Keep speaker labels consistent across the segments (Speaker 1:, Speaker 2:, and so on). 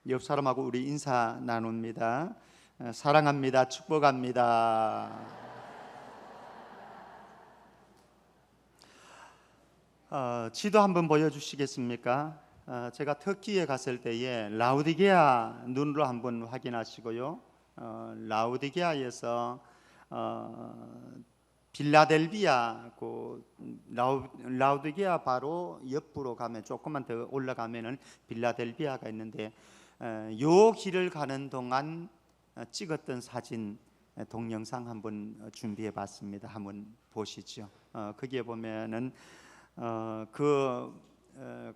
Speaker 1: 옆 사람하고 우리 인사 나눕니다. 사랑합니다. 축복합니다. 지도 한번 보여주시겠습니까? 제가 터키에 갔을 때에 라우디게아 눈으로 한번 확인하시고요. 라우디게아에서 빌라델비아, 라우디게아 바로 옆으로 가면 조금만 더 올라가면은 빌라델비아가 있는데, 요 길을 가는 동안 찍었던 사진 동영상 한번 준비해봤습니다. 한번 보시죠. 거기에 보면은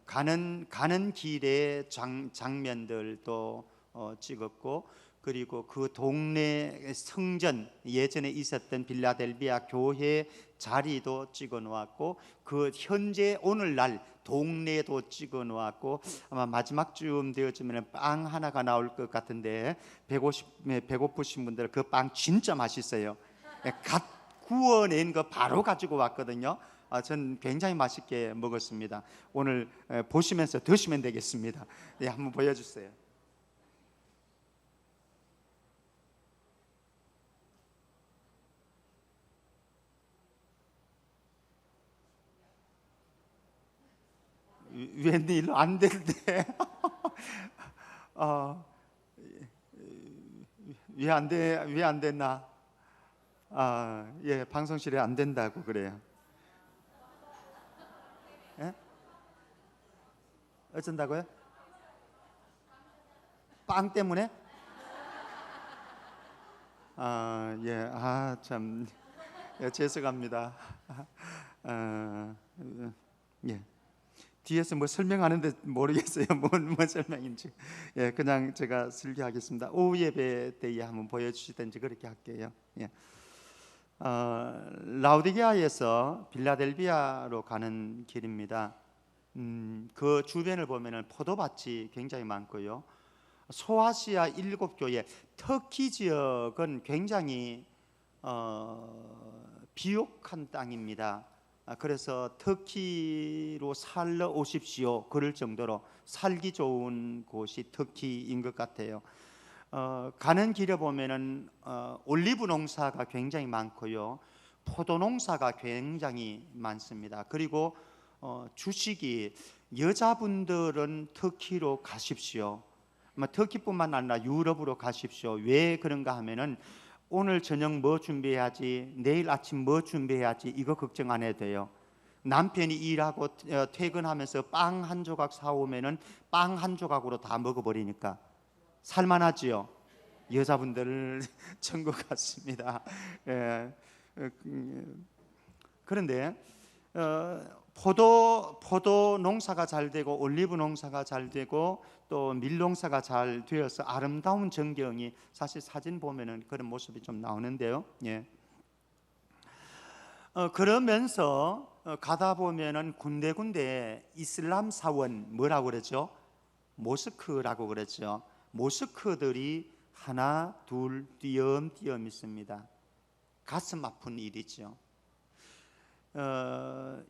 Speaker 1: 가는 길의 장면들도 찍었고, 그리고 그 동네 성전, 예전에 있었던 빌라델비아 교회 자리도 찍어 놓았고, 그 현재 오늘날 동네도 찍어 놓았고, 아마 마지막 쯤 되어지면 빵 하나가 나올 것 같은데, 배고프신 분들 그 빵 진짜 맛있어요. 갓 구워낸 거 바로 가지고 왔거든요. 전 굉장히 맛있게 먹었습니다. 오늘 보시면서 드시면 되겠습니다. 네, 한번 보여주세요. 웬일 안 된대. 왜 안 돼? 왜 안 됐나? 예, 방송실에 안 된다고 그래요. 예? 어쩐다고요? 빵 때문에? 예, 참, 예, 죄송합니다. 예. 뒤에서 뭐 설명하는데 모르겠어요. 뭔 설명인지. 예, 그냥 제가 설교하겠습니다. 오후 예배 때에 한번 보여주시든지 그렇게 할게요. 예. 라우디게아에서 빌라델비아로 가는 길입니다. 그 주변을 보면은 포도밭이 굉장히 많고요. 소아시아 7교회, 터키 지역은 굉장히 비옥한 땅입니다. 그래서 터키로 살러 오십시오 그럴 정도로 살기 좋은 곳이 터키인 것 같아요. 가는 길에 보면은 올리브 농사가 굉장히 많고요, 포도 농사가 굉장히 많습니다. 그리고 주식이, 여자분들은 터키로 가십시오. 터키뿐만 아니라 유럽으로 가십시오. 왜 그런가 하면은 오늘 저녁 뭐 준비해야지, 내일 아침 뭐 준비해야지, 이거 걱정 안 해도 돼요. 남편이 일하고 퇴근하면서 빵 한 조각 사오면은 빵 한 조각으로 다 먹어버리니까 살만하지요. 여자분들 천국 같습니다. 예. 그런데 포도 농사가 잘 되고, 올리브 농사가 잘 되고, 또 밀 농사가 잘 되어서 아름다운 전경이, 사실 사진 보면은 그런 모습이 좀 나오는데요. 예. 그러면서 가다 보면은 군데군데 이슬람 사원, 뭐라고 그러죠? 모스크라고 그러죠. 모스크들이 하나 둘 띄엄띄엄 있습니다. 가슴 아픈 일이죠.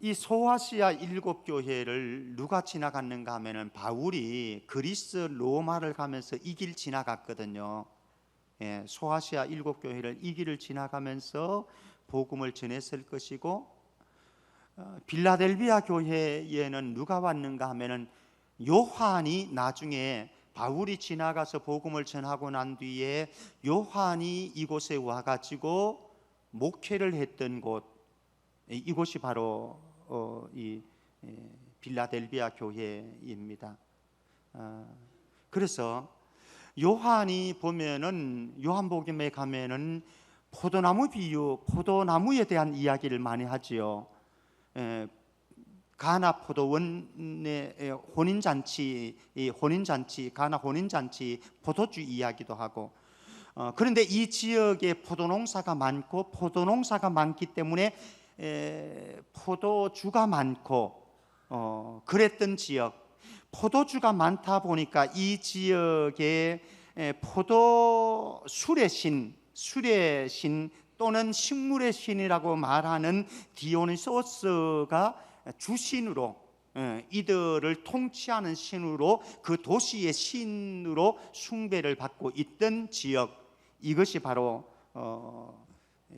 Speaker 1: 이 소아시아 7교회를 누가 지나갔는가 하면은 바울이 그리스 로마를 가면서 이 길 지나갔거든요. 예, 소아시아 7교회를 이 길을 지나가면서 복음을 전했을 것이고, 빌라델비아 교회에는 누가 왔는가 하면은 요한이, 나중에 바울이 지나가서 복음을 전하고 난 뒤에 요한이 이곳에 와가지고 목회를 했던 곳, 이곳이 바로 이 빌라델비아 교회입니다. 그래서 요한이 보면은, 요한복음에 가면은 포도나무 비유, 포도나무에 대한 이야기를 많이 하지요. 가나 포도원의 혼인잔치, 가나 혼인잔치, 포도주 이야기도 하고. 그런데 이 지역에 포도농사가 많고, 포도농사가 많기 때문에 포도주가 많고, 그랬던 지역, 포도주가 많다 보니까 이 지역에 포도 술의 신 또는 식물의 신이라고 말하는 디오니소스가 주신으로 이들을 통치하는 신으로, 그 도시의 신으로 숭배를 받고 있던 지역, 이것이 바로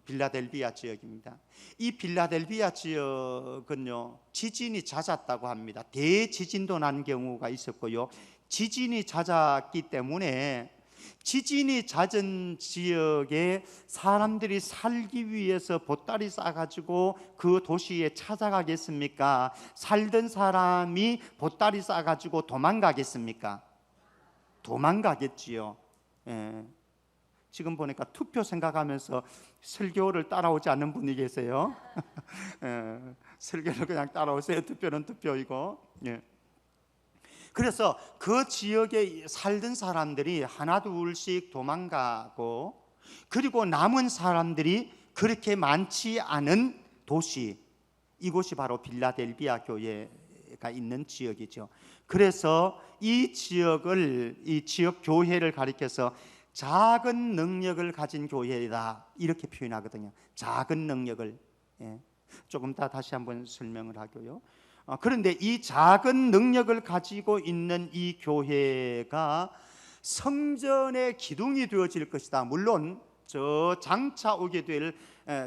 Speaker 1: 빌라델비아 지역입니다. 이 빌라델비아 지역은요, 지진이 잦았다고 합니다. 대지진도 난 경우가 있었고요. 지진이 잦았기 때문에 지진이 잦은 지역에 사람들이 살기 위해서 보따리 싸가지고 그 도시에 찾아가겠습니까? 살던 사람이 보따리 싸가지고 도망가겠습니까? 도망가겠지요. 예. 지금 보니까 투표 생각하면서 설교를 따라오지 않는 분이 계세요. 예. 설교를 그냥 따라오세요. 투표는 투표이고. 예. 그래서 그 지역에 살던 사람들이 하나둘씩 도망가고, 그리고 남은 사람들이 그렇게 많지 않은 도시, 이곳이 바로 빌라델비아 교회가 있는 지역이죠. 그래서 이 지역을, 이 지역 교회를 가리켜서 작은 능력을 가진 교회이다, 이렇게 표현하거든요. 작은 능력을. 조금 이따 다시 한번 설명을 하고요. 그런데 이 작은 능력을 가지고 있는 이 교회가 성전의 기둥이 되어질 것이다. 물론 저 장차 오게 될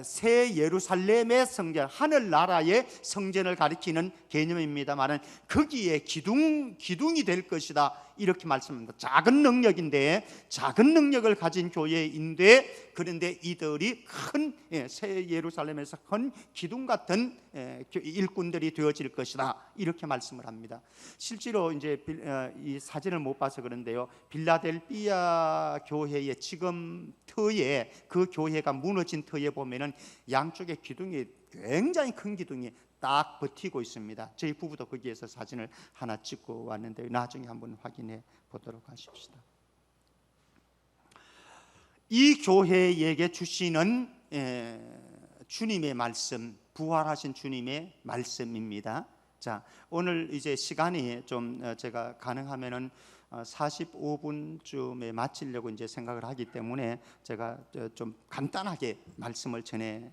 Speaker 1: 새 예루살렘의 성전, 하늘나라의 성전을 가리키는 개념입니다만은 거기에 기둥이 될 것이다, 이렇게 말씀합니다. 작은 능력인데, 작은 능력을 가진 교회인데, 그런데 이들이 큰 새 예루살렘에서 큰 기둥 같은 일꾼들이 되어질 것이다, 이렇게 말씀을 합니다. 실제로 이제 이 사진을 못 봐서 그런데요, 빌라델비아 교회의 지금 터에, 그 교회가 무너진 터에 보면은 양쪽에 기둥이, 굉장히 큰 기둥이 딱 버티고 있습니다. 저희 부부도 거기에서 사진을 하나 찍고 왔는데 나중에 한번 확인해 보도록 하십시다. 이 교회에게 주시는 주님의 말씀, 부활하신 주님의 말씀입니다. 자, 오늘 이제 시간이 좀 제가 가능하면은 45분쯤에 마치려고 이제 생각을 하기 때문에 제가 좀 간단하게 말씀을 전해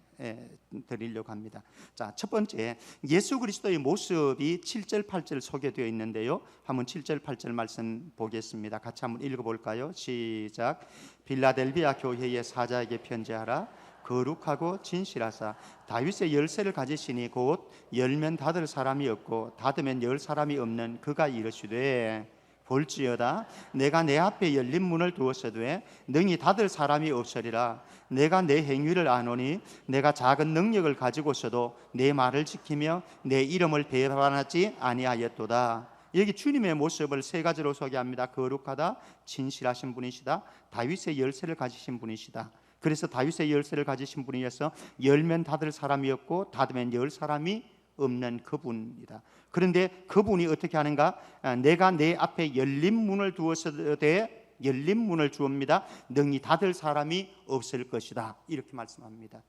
Speaker 1: 드리려고 합니다. 자, 첫 번째, 예수 그리스도의 모습이 7절 8절 소개되어 있는데요, 한번 7절 8절 말씀 보겠습니다. 같이 한번 읽어볼까요? 시작. 빌라델비아 교회의 사자에게 편지하라. 거룩하고 진실하사 다윗의 열쇠를 가지시니 곧 열면 닫을 사람이 없고 닫으면 열 사람이 없는 그가 이르시되, 볼지어다 내가 내 앞에 열린 문을 두었으되 능히 닫을 사람이 없으리라. 내가 내 행위를 아노니 내가 작은 능력을 가지고서도 내 말을 지키며 내 이름을 배반하지 아니하였도다. 여기 주님의 모습을 세 가지로 소개합니다. 거룩하다, 진실하신 분이시다, 다윗의 열쇠를 가지신 분이시다. 그래서 다윗의 열쇠를 가지신 분이어서 열면 닫을 사람이 없고 닫으면 열 사람이 없는 그분이다. 그런데 그분이 어떻게 하는가? 내가 내 앞에 열린 문을 두었으되, 열린 문을 주옵니다. 능히 닫을 사람이 없을 것이다, 이렇게 말씀합니다.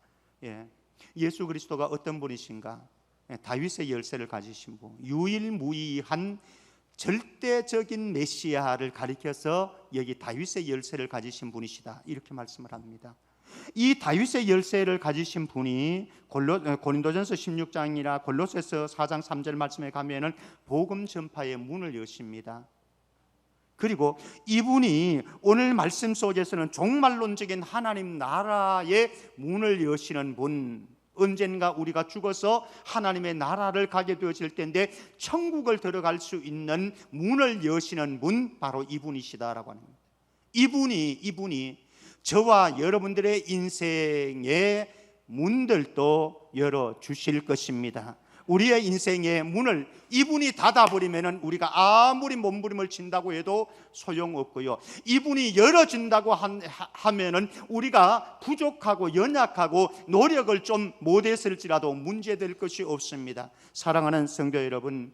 Speaker 1: 예수 그리스도가 어떤 분이신가? 다윗의 열쇠를 가지신 분, 유일무이한 절대적인 메시아를 가리켜서 여기 다윗의 열쇠를 가지신 분이시다, 이렇게 말씀을 합니다. 이 다윗의 열쇠를 가지신 분이 고린도전서 16장이나 골로새서 4장 3절 말씀에 가면은 복음 전파의 문을 여십니다. 그리고 이분이 오늘 말씀 속에서는 종말론적인 하나님 나라의 문을 여시는 분, 언젠가 우리가 죽어서 하나님의 나라를 가게 되어질 텐데 천국을 들어갈 수 있는 문을 여시는 분, 바로 이분이시다라고 하는 겁니다. 이분이 저와 여러분들의 인생의 문들도 열어주실 것입니다. 우리의 인생의 문을 이분이 닫아버리면 우리가 아무리 몸부림을 친다고 해도 소용없고요, 이분이 열어준다고 하면은 우리가 부족하고 연약하고 노력을 좀 못했을지라도 문제될 것이 없습니다. 사랑하는 성도 여러분,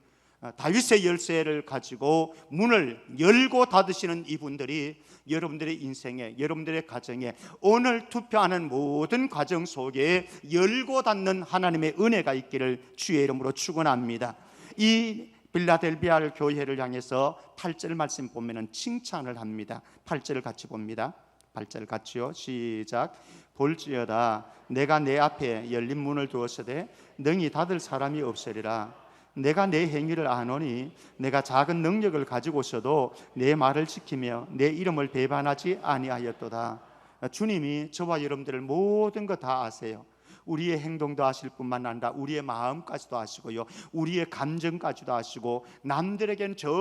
Speaker 1: 다윗의 열쇠를 가지고 문을 열고 닫으시는 이분들이 여러분들의 인생에, 여러분들의 가정에, 오늘 투표하는 모든 과정 속에 열고 닫는 하나님의 은혜가 있기를 주의 이름으로 축원합니다. 이 빌라델비아 교회를 향해서 8절 말씀 보면은 칭찬을 합니다. 8절을 같이 봅니다. 8절 같이요. 시작. 볼지어다 내가 내 앞에 열린 문을 두었으되 능히 닫을 사람이 없으리라. 내가 내 행위를 아노니 내가 작은 능력을 가지고서도 내 말을 지키며 내 이름을 배반하지 아니하였도다. 주님이 저와 여러분들을 모든 거 다 아세요. 우리의 행동도 아실 뿐만 아니라 우리의 마음까지도 아시고요, 우리의 감정까지도 아시고, 남들에게는 전혀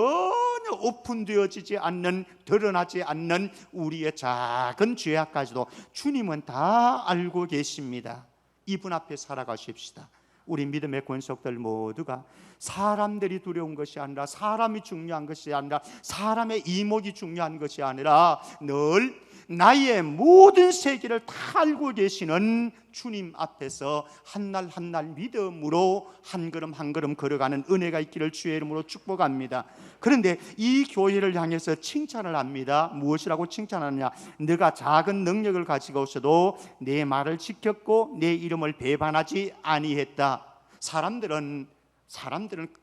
Speaker 1: 오픈되어지지 않는, 드러나지 않는 우리의 작은 죄악까지도 주님은 다 알고 계십니다. 이분 앞에 살아가십시다. 우리 믿음의 권속들 모두가 사람들이 두려운 것이 아니라, 사람이 중요한 것이 아니라, 사람의 이목이 중요한 것이 아니라, 늘 나의 모든 세계를 다 알고 계시는 주님 앞에서 한날 한날 믿음으로 한 걸음 한 걸음 걸어가는 은혜가 있기를 주의 이름으로 축복합니다. 그런데 이 교회를 향해서 칭찬을 합니다. 무엇이라고 칭찬하느냐? 네가 작은 능력을 가지고 있어도 내 말을 지켰고 내 이름을 배반하지 아니했다. 사람들은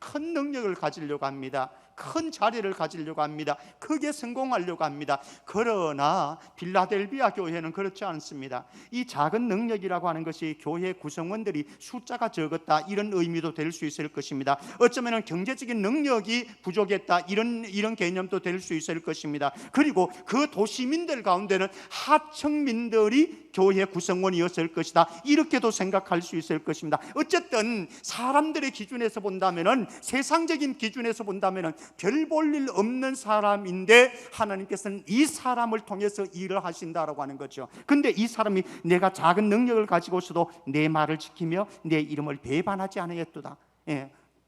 Speaker 1: 큰 능력을 가지려고 합니다. 큰 자리를 가지려고 합니다. 크게 성공하려고 합니다. 그러나 빌라델비아 교회는 그렇지 않습니다. 이 작은 능력이라고 하는 것이 교회 구성원들이 숫자가 적었다, 이런 의미도 될 수 있을 것입니다. 어쩌면 경제적인 능력이 부족했다, 이런 개념도 될 수 있을 것입니다. 그리고 그 도시민들 가운데는 하층민들이 교회 구성원이었을 것이다, 이렇게도 생각할 수 있을 것입니다. 어쨌든 사람들의 기준에서 본다면은, 세상적인 기준에서 본다면은 별 볼 일 없는 사람인데 하나님께서는 이 사람을 통해서 일을 하신다라고 하는 거죠. 근데 이 사람이 내가 작은 능력을 가지고 있어도 내 말을 지키며 내 이름을 배반하지 아니했도다.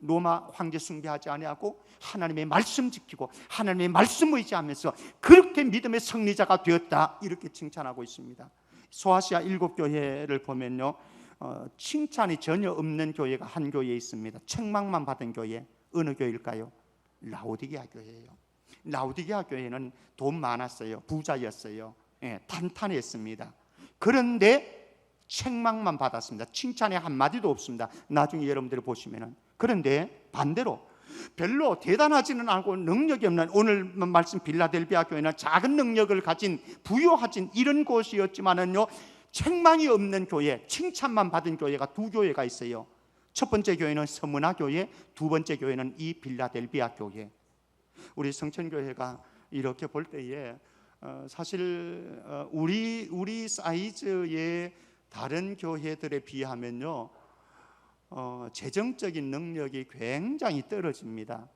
Speaker 1: 로마 황제 숭배하지 아니하고 하나님의 말씀 지키고 하나님의 말씀 의지하면서 그렇게 믿음의 승리자가 되었다, 이렇게 칭찬하고 있습니다. 소아시아 7교회를 보면요, 칭찬이 전혀 없는 교회가 한 교회 있습니다. 책망만 받은 교회. 어느 교회일까요? 라오디게아 교회예요. 라오디게아 교회는 돈 많았어요. 부자였어요. 탄탄했습니다. 그런데 책망만 받았습니다. 칭찬의 한마디도 없습니다. 나중에 여러분들이 보시면은. 그런데 반대로 별로 대단하지는 않고 능력이 없는, 오늘 말씀 빌라델비아 교회는 작은 능력을 가진, 부유하진 이런 곳이었지만은요, 책망이 없는 교회, 칭찬만 받은 교회가 두 교회가 있어요. 첫 번째 교회는 서문화 교회, 두 번째 교회는 이 빌라델비아 교회. 우리 성천교회가 이렇게 볼 때에 사실 우리 사이즈의 다른 교회들에 비하면요, 재정적인 능력이 굉장히 떨어집니다.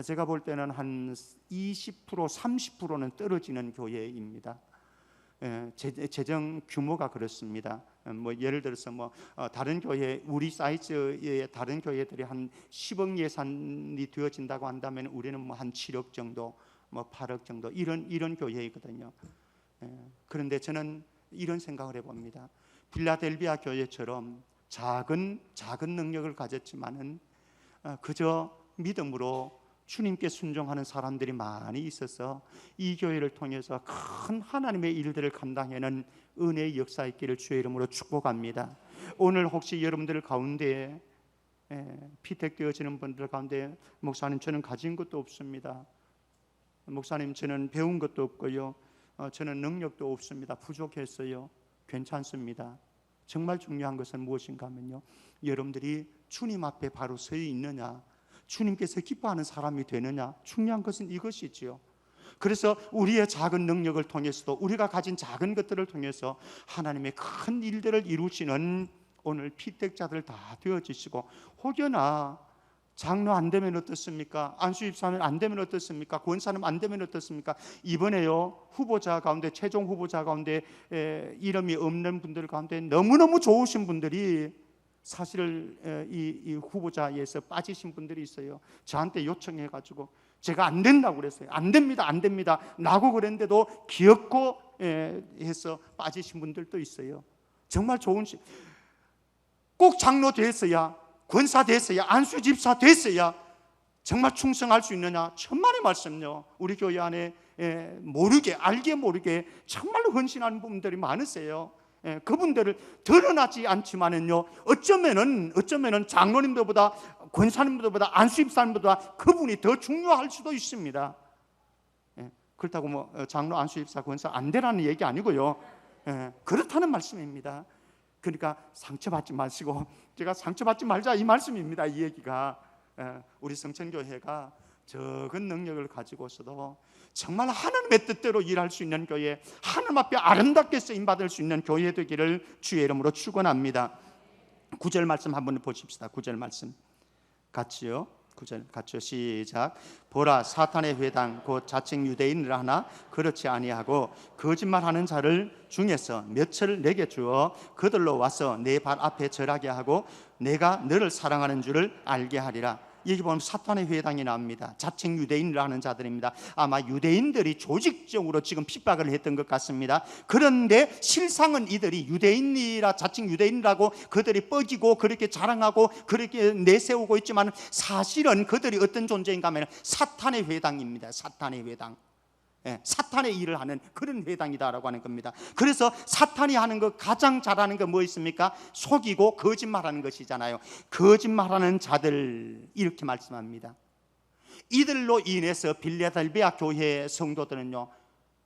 Speaker 1: 제가 볼 때는 한 20%, 30%는 떨어지는 교회입니다. 재정 규모가 그렇습니다. 예를 들어서 다른 교회, 우리 사이즈의 다른 교회들이 한 10억 예산이 되어진다고 한다면 우리는 한 7억 정도, 8억 정도, 이런 교회이거든요. 그런데 저는 이런 생각을 해봅니다. 빌라델비아 교회처럼 작은 능력을 가졌지만은 그저 믿음으로 주님께 순종하는 사람들이 많이 있어서 이 교회를 통해서 큰 하나님의 일들을 감당하는 은혜의 역사 있기를 주의 이름으로 축복합니다. 오늘 혹시 여러분들 가운데 피택되어지는 분들 가운데, 목사님 저는 가진 것도 없습니다, 목사님 저는 배운 것도 없고요, 저는 능력도 없습니다, 부족했어요. 괜찮습니다. 정말 중요한 것은 무엇인가 하면요, 여러분들이 주님 앞에 바로 서 있느냐, 주님께서 기뻐하는 사람이 되느냐, 중요한 것은 이것이지요. 그래서 우리의 작은 능력을 통해서도, 우리가 가진 작은 것들을 통해서 하나님의 큰 일들을 이루시는 오늘 피택자들 다 되어주시고, 혹여나 장로 안 되면 어떻습니까? 안수집사는 안 되면 어떻습니까? 권사님 안 되면 어떻습니까? 이번에요, 후보자 가운데, 최종 후보자 가운데 이름이 없는 분들 가운데 너무너무 좋으신 분들이 사실 이 후보자에서 빠지신 분들이 있어요. 저한테 요청해가지고 제가 안 된다고 그랬어요. 안 됩니다, 안 됩니다 라고 그랬는데도 기었고 해서 빠지신 분들도 있어요. 정말 좋은, 꼭 장로 됐어야, 권사 됐어야, 안수 집사 됐어야 정말 충성할 수 있느냐? 천만의 말씀요. 우리 교회 안에 모르게, 알게 모르게 정말로 헌신하는 분들이 많으세요. 그분들을 드러나지 않지만은요, 어쩌면은 장로님들보다, 권사님들보다, 안수집사님보다 그분이 더 중요할 수도 있습니다. 그렇다고 장로, 안수집사, 권사 안 되라는 얘기 아니고요, 그렇다는 말씀입니다. 그러니까 상처받지 마시고, 제가 상처받지 말자 이 말씀입니다. 이 얘기가 우리 성천교회가 적은 능력을 가지고서도 정말 하나님의 뜻대로 일할 수 있는 교회, 하나님 앞에 아름답게 쓰임받을 수 있는 교회 되기를 주의 이름으로 축원합니다. 9절 말씀 한번 보십시다. 9절 말씀 같이요. 9절 같이요. 시작. 보라, 사탄의 회당 곧 자칭 유대인을 하나 그렇지 아니하고 거짓말하는 자를 중에서 몇을 내게 주어 그들로 와서 내 발 앞에 절하게 하고 내가 너를 사랑하는 줄을 알게 하리라. 여기 보면 사탄의 회당이 나옵니다. 자칭 유대인이라는 자들입니다. 아마 유대인들이 조직적으로 지금 핍박을 했던 것 같습니다. 그런데 실상은 이들이 유대인이라 자칭 유대인이라고 그들이 뻐기고 그렇게 자랑하고 그렇게 내세우고 있지만 사실은 그들이 어떤 존재인가 하면 사탄의 회당입니다. 사탄의 회당. 사탄의 일을 하는 그런 회당이다라고 하는 겁니다. 그래서 사탄이 하는 거 가장 잘하는 거 뭐 있습니까? 속이고 거짓말하는 것이잖아요. 거짓말하는 자들 이렇게 말씀합니다. 이들로 인해서 빌라델비아 교회 성도들은요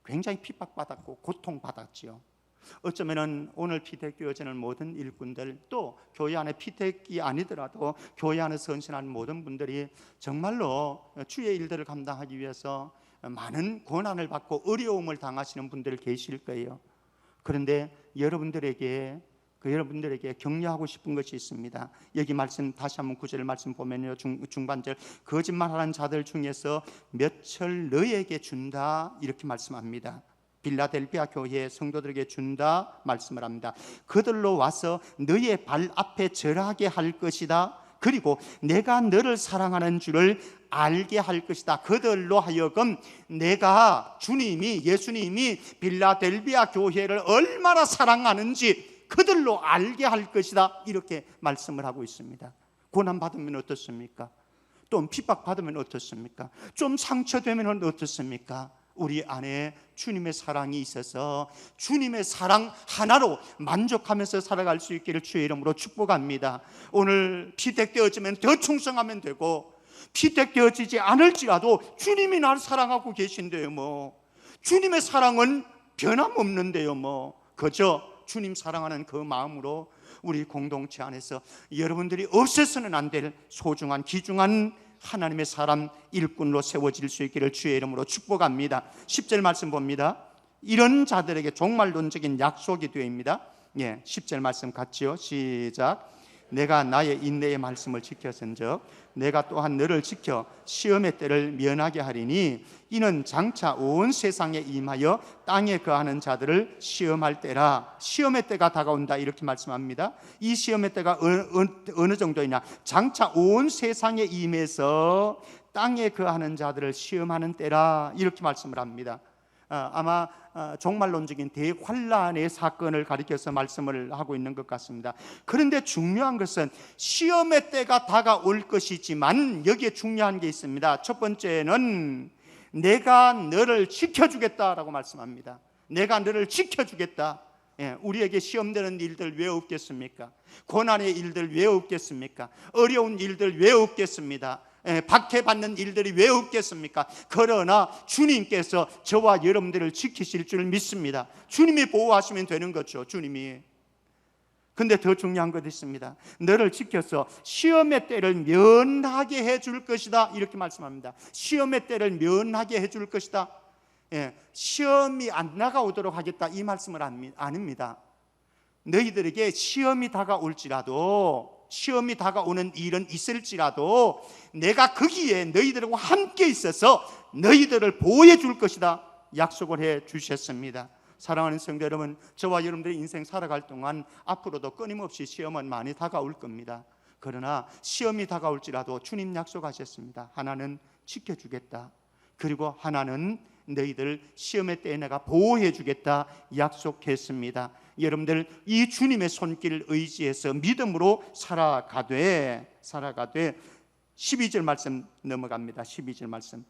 Speaker 1: 굉장히 핍박받았고 고통받았지요. 어쩌면은 오늘 피택되어지는 모든 일꾼들, 또 교회 안에 피택이 아니더라도 교회 안에 선신하는 모든 분들이 정말로 주의 일들을 감당하기 위해서 많은 고난을 받고 어려움을 당하시는 분들 계실 거예요. 그런데 여러분들에게 격려하고 싶은 것이 있습니다. 여기 말씀 다시 한번 9절 말씀 보면요, 중반절 거짓말하는 자들 중에서 몇을 너에게 준다 이렇게 말씀합니다. 빌라델비아 교회 성도들에게 준다 말씀을 합니다. 그들로 와서 너의 발 앞에 절하게 할 것이다. 그리고 내가 너를 사랑하는 줄을 알게 할 것이다. 그들로 하여금 내가 예수님이 빌라델비아 교회를 얼마나 사랑하는지 그들로 알게 할 것이다. 이렇게 말씀을 하고 있습니다. 고난받으면 어떻습니까? 또 핍박받으면 어떻습니까? 좀 상처되면 어떻습니까? 우리 안에 주님의 사랑이 있어서 주님의 사랑 하나로 만족하면서 살아갈 수 있기를 주의 이름으로 축복합니다. 오늘 피택되어지면 더 충성하면 되고, 피택되어지지 않을지라도 주님이 나를 사랑하고 계신데요 주님의 사랑은 변함없는데요 그저 주님 사랑하는 그 마음으로 우리 공동체 안에서 여러분들이 없애서는 안 될 소중한 귀중한 하나님의 사람 일꾼으로 세워질 수 있기를 주의 이름으로 축복합니다. 10절 말씀 봅니다. 이런 자들에게 종말론적인 약속이 되어입니다. 10절 말씀 같이요. 시작. 내가 나의 인내의 말씀을 지켰은즉 내가 또한 너를 지켜 시험의 때를 면하게 하리니 이는 장차 온 세상에 임하여 땅에 거하는 자들을 시험할 때라. 시험의 때가 다가온다 이렇게 말씀합니다. 이 시험의 때가 어느 정도이냐? 장차 온 세상에 임해서 땅에 거하는 자들을 시험하는 때라 이렇게 말씀을 합니다. 아마 종말론적인 대환란의 사건을 가리켜서 말씀을 하고 있는 것 같습니다. 그런데 중요한 것은 시험의 때가 다가올 것이지만 여기에 중요한 게 있습니다. 첫 번째는 내가 너를 지켜주겠다라고 말씀합니다. 내가 너를 지켜주겠다. 우리에게 시험되는 일들 왜 없겠습니까? 고난의 일들 왜 없겠습니까? 어려운 일들 왜 없겠습니다? 박해받는 일들이 왜 없겠습니까? 그러나 주님께서 저와 여러분들을 지키실 줄 믿습니다. 주님이 보호하시면 되는 거죠. 주님이. 근데 더 중요한 것도 있습니다. 너를 지켜서 시험의 때를 면하게 해줄 것이다 이렇게 말씀합니다. 시험의 때를 면하게 해줄 것이다. 시험이 안 나가오도록 하겠다 이 말씀을 아닙니다. 너희들에게 시험이 다가오는 일은 있을지라도 내가 거기에 너희들과 함께 있어서 너희들을 보호해 줄 것이다 약속을 해 주셨습니다. 사랑하는 성도 여러분, 저와 여러분들의 인생 살아갈 동안 앞으로도 끊임없이 시험은 많이 다가올 겁니다. 그러나 시험이 다가올지라도 주님 약속하셨습니다. 하나는 지켜주겠다. 그리고 하나는 너희들 시험의 때에 내가 보호해 주겠다 약속했습니다. 여러분들 이 주님의 손길을 의지해서 믿음으로 살아가되 12절 말씀 넘어갑니다. 12절 말씀.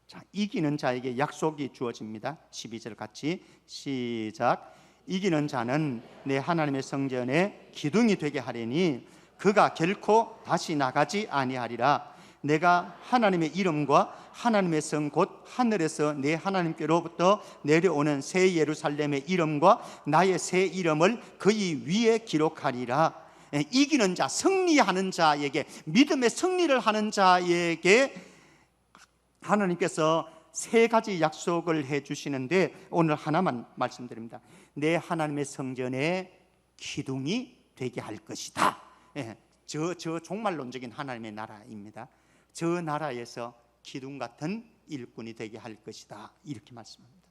Speaker 1: 자, 이기는 자에게 약속이 주어집니다. 12절 같이 시작. 이기는 자는 내 하나님의 성전에 기둥이 되게 하리니 그가 결코 다시 나가지 아니하리라. 내가 하나님의 이름과 하나님의 성 곧 하늘에서 내 하나님께로부터 내려오는 새 예루살렘의 이름과 나의 새 이름을 그의 위에 기록하리라. 이기는 자, 승리하는 자에게, 믿음의 승리를 하는 자에게 하나님께서 세 가지 약속을 해주시는데 오늘 하나만 말씀드립니다. 내 하나님의 성전에 기둥이 되게 할 것이다. 저 종말론적인 하나님의 나라입니다. 저 나라에서 기둥 같은 일꾼이 되게 할 것이다, 이렇게 말씀합니다.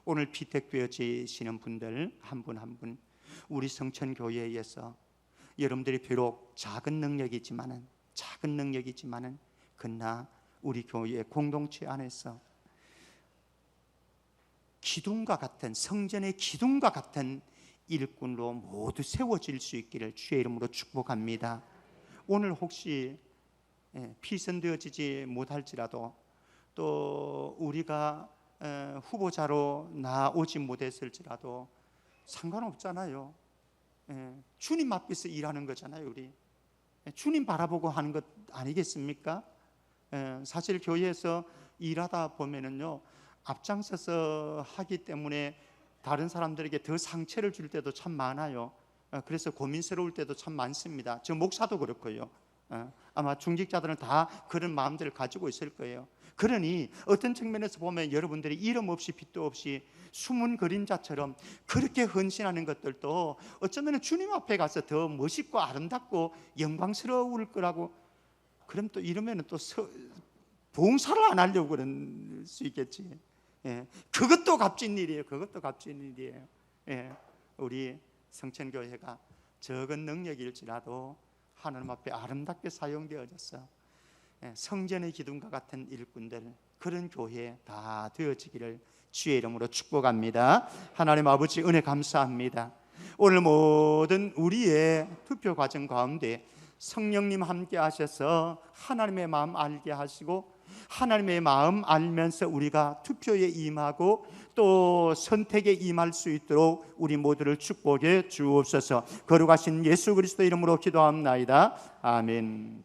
Speaker 1: 오늘 피택되어지시는 분들 한 분 한 분, 우리 성천교회에서 여러분들이 비록 작은 능력이지만은 그러나 우리 교회 공동체 안에서 기둥과 같은, 성전의 기둥과 같은 일꾼으로 모두 세워질 수 있기를 주의 이름으로 축복합니다. 오늘 혹시 피선되어지지 못할지라도, 또 우리가 후보자로 나오지 못했을지라도 상관없잖아요. 주님 앞에서 일하는 거잖아요. 우리 주님 바라보고 하는 것 아니겠습니까? 사실 교회에서 일하다 보면은요, 앞장서서 하기 때문에 다른 사람들에게 더 상처를 줄 때도 참 많아요. 그래서 고민스러울 때도 참 많습니다. 저 목사도 그렇고요. 아마 중직자들은 다 그런 마음들을 가지고 있을 거예요. 그러니 어떤 측면에서 보면 여러분들이 이름 없이 빛도 없이 숨은 그림자처럼 그렇게 헌신하는 것들도 어쩌면 주님 앞에 가서 더 멋있고 아름답고 영광스러울 거라고, 그럼 또 이러면 또 봉사를 안 하려고 그럴 수 있겠지. 그것도 값진 일이에요. 우리 성천교회가 적은 능력일지라도 하나님 앞에 아름답게 사용되어져서 성전의 기둥과 같은 일꾼들, 그런 교회 다 되어지기를 주의 이름으로 축복합니다. 하나님 아버지, 은혜 감사합니다. 오늘 모든 우리의 투표 과정 가운데 성령님 함께 하셔서 하나님의 마음 알게 하시고, 하나님의 마음 알면서 우리가 투표에 임하고 또 선택에 임할 수 있도록 우리 모두를 축복해 주옵소서. 거룩하신 예수 그리스도 이름으로 기도합나이다. 아멘.